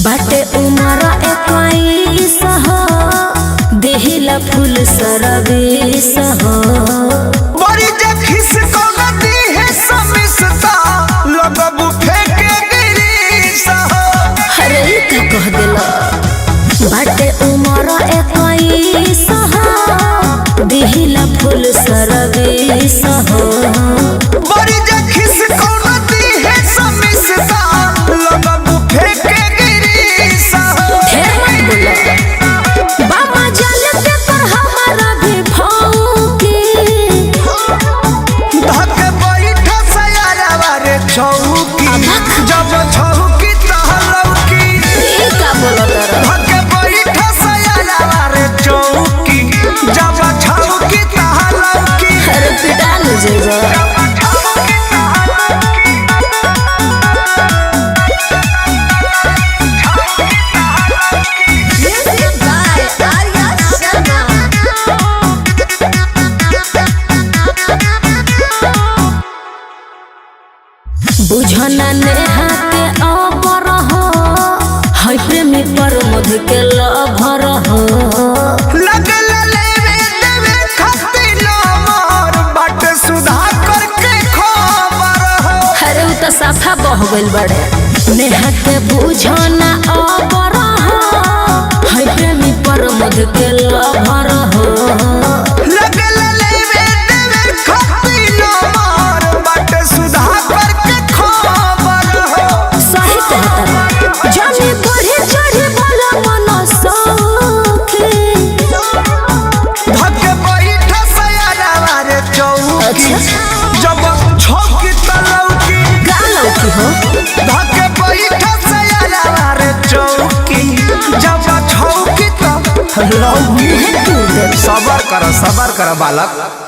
बाटे उमरा 21 हो देहिला फूल सरबीस हो बड़ी जखिस को नदी है समिसता लगबू फेंके गिरीस हो। अरे का कह देला बाटे उमरा 21 हो देहिला फूल सरबीस हो बड़ी जखिस को नदी है समिसता लगबू फेंके गिरीस हो। बाबा जल के पर हमारा भी भौंकी धके बैठा सयारावा रे चौकी जब छौकी तहलौकी का बोलत रह धके बैठा सयारावा रे चौकी जब छौकी तहलौकी। अरे पिटा न जेबा बुझना नेहा के अबर हो है प्रेमी पर मध के लभर हो लगल लेवे देवे खातिर मोर बाट सुधा करके खबर हो। अरे उ त साफा बह गइल बड़े नेहा के बुझना अबर हो है प्रेमी पर मध के लभर हो लगल लेवे देवे खातिर मोर बाट सुधा करके खबर हो। सही कहता जाने बढ़े चढ़े बोला मन सौखे धके बैठा सयारावा रे चौकी जब छौकी तलौकी गालौ की हो धके बैठा सयारावा रे चौकी जब छौकी तलौकी। है तू दे सबर कर बालक।